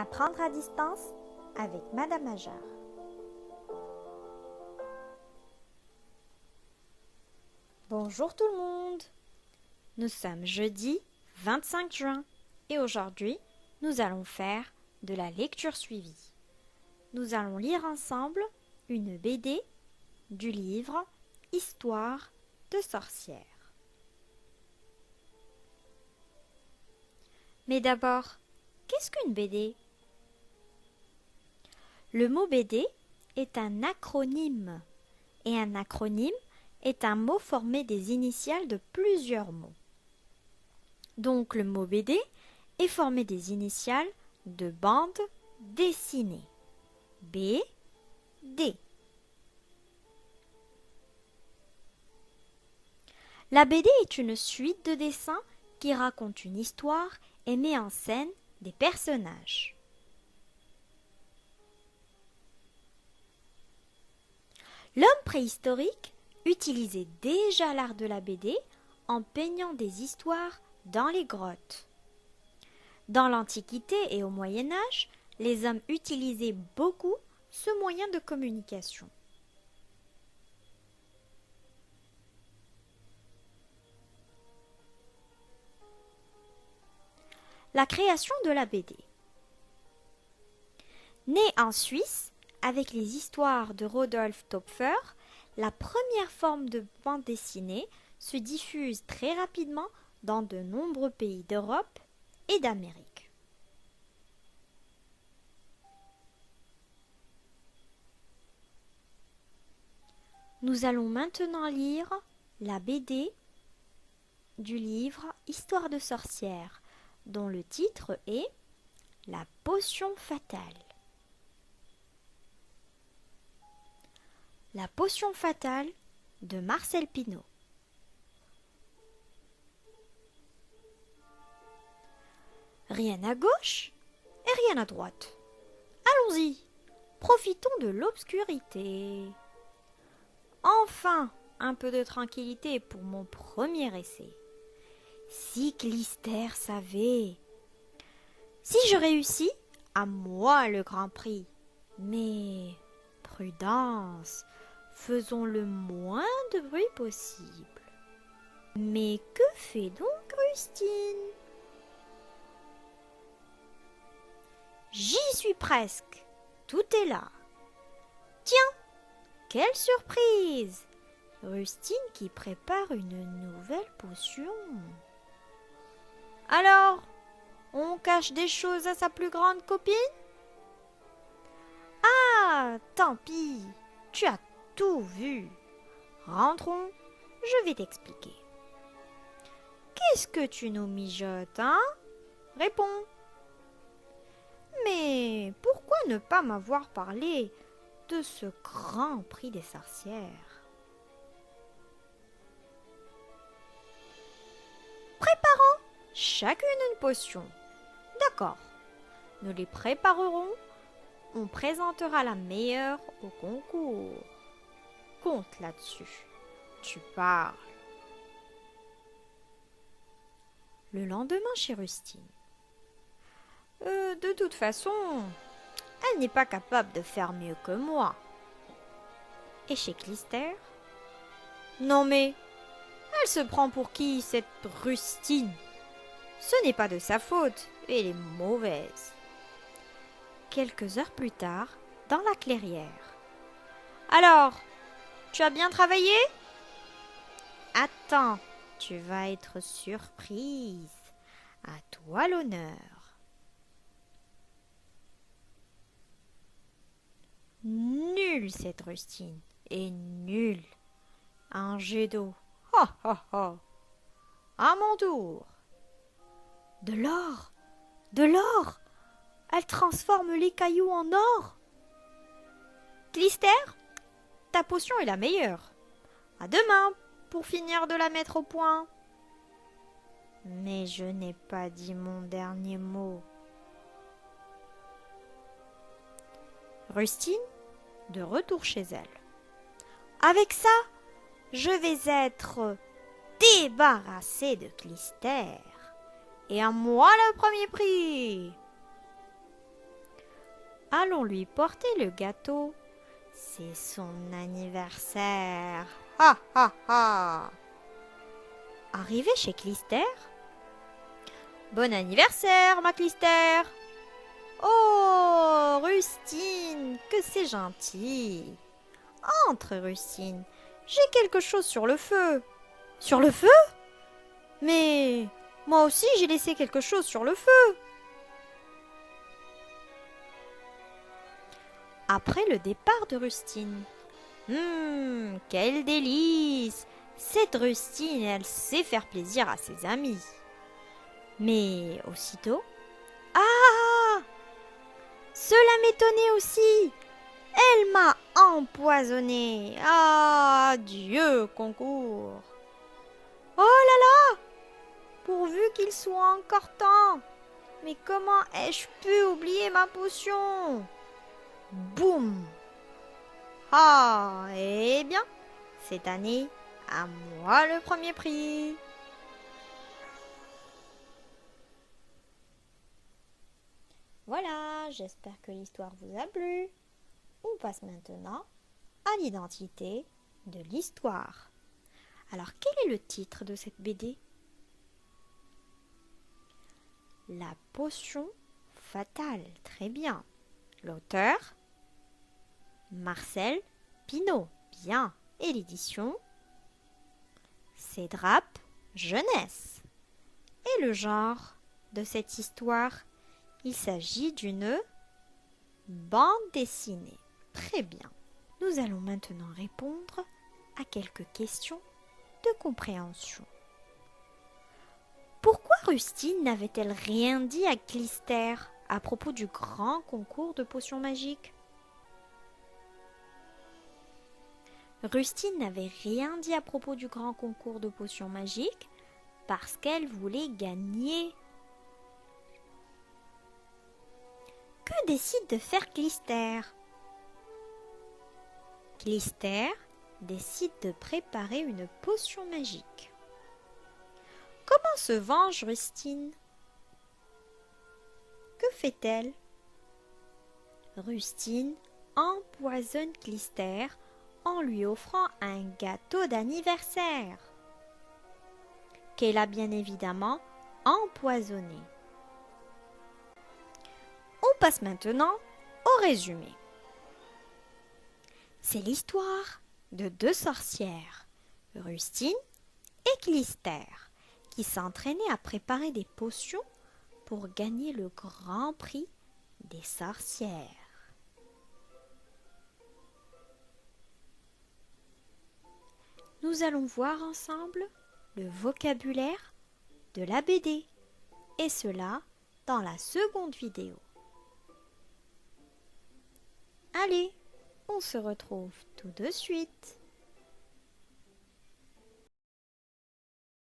Apprendre à distance avec Madame Ajar. Bonjour tout le monde. Nous sommes jeudi 25 juin et aujourd'hui, nous allons faire de la lecture suivie. Nous allons lire ensemble une BD du livre Histoire de sorcières. Mais d'abord, qu'est-ce qu'une BD ? Le mot BD est un acronyme et un acronyme est un mot formé des initiales de plusieurs mots. Donc le mot BD est formé des initiales de bande dessinée. B, D. La BD est une suite de dessins qui raconte une histoire et met en scène des personnages. L'homme préhistorique utilisait déjà l'art de la BD en peignant des histoires dans les grottes. Dans l'Antiquité et au Moyen Âge, les hommes utilisaient beaucoup ce moyen de communication. La création de la BD. Née en Suisse, avec les histoires de Rodolphe Töpffer, la première forme de bande dessinée se diffuse très rapidement dans de nombreux pays d'Europe et d'Amérique. Nous allons maintenant lire la BD du livre Histoire de sorcières, dont le titre est La potion fatale. La potion fatale de Marcel Pineau. Rien à gauche et rien à droite. Allons-y, profitons de l'obscurité. Enfin, un peu de tranquillité pour mon premier essai. Si Clister savait. Si je réussis, à moi le grand prix. Mais prudence, faisons le moins de bruit possible. Mais que fait donc Rustine ? J'y suis presque. Tout est là. Tiens, quelle surprise ! Rustine qui prépare une nouvelle potion. Alors, on cache des choses à sa plus grande copine ? Ah, tant pis, tu as tout vu. Rentrons, je vais t'expliquer. Qu'est-ce que tu nous mijotes, hein ? Réponds. Mais pourquoi ne pas m'avoir parlé de ce grand prix des sorcières ? Préparons chacune une potion. D'accord, nous les préparerons. On présentera la meilleure au concours. Compte là-dessus. Tu parles. Le lendemain chez Rustine. De toute façon, elle n'est pas capable de faire mieux que moi. Et chez Clister ? Non mais, elle se prend pour qui, cette Rustine ? Ce n'est pas de sa faute, elle est mauvaise. Quelques heures plus tard, dans la clairière. Alors, tu as bien travaillé ? Attends, tu vas être surprise. À toi l'honneur. Nulle cette Rustine, et nulle. Un jet d'eau. Ha ha ha. À mon tour. De l'or, de l'or. Elle transforme les cailloux en or. Clister, ta potion est la meilleure. À demain pour finir de la mettre au point. Mais je n'ai pas dit mon dernier mot. Rustine, de retour chez elle. Avec ça, je vais être débarrassée de Clister. Et à moi le premier prix. Allons lui porter le gâteau. C'est son anniversaire. Ha ha ha. Arrivé chez Clistère. Bon anniversaire, ma Clistère. Oh, Rustine, que c'est gentil. Entre, Rustine, j'ai quelque chose sur le feu. Sur le feu? Mais moi aussi j'ai laissé quelque chose sur le feu. Après le départ de Rustine. Quel délice! Cette Rustine, elle sait faire plaisir à ses amis. Mais aussitôt... Ah! Cela m'étonnait aussi. Elle m'a empoisonné. Ah, Dieu concours. Oh là là! Pourvu qu'il soit encore temps. Mais comment ai-je pu oublier ma potion? Boum! Ah, eh bien, cette année, à moi le premier prix. Voilà, j'espère que l'histoire vous a plu. On passe maintenant à l'identité de l'histoire. Alors, quel est le titre de cette BD? La potion fatale. Très bien. L'auteur? Marcel Pinault. Bien. Et l'édition? Cédrap Jeunesse. Et le genre de cette histoire? Il s'agit d'une bande dessinée. Très bien. Nous allons maintenant répondre à quelques questions de compréhension. Pourquoi Rustine n'avait-elle rien dit à Clistère à propos du grand concours de potions magiques? Rustine n'avait rien dit à propos du grand concours de potions magiques parce qu'elle voulait gagner. Que décide de faire Clistère? Clistère décide de préparer une potion magique. Comment se venge Rustine? Que fait-elle? Rustine empoisonne Clistère en lui offrant un gâteau d'anniversaire qu'elle a bien évidemment empoisonné. On passe maintenant au résumé. C'est l'histoire de deux sorcières, Rustine et Clistère, qui s'entraînaient à préparer des potions pour gagner le grand prix des sorcières. Nous allons voir ensemble le vocabulaire de la BD, et cela dans la seconde vidéo. Allez, on se retrouve tout de suite.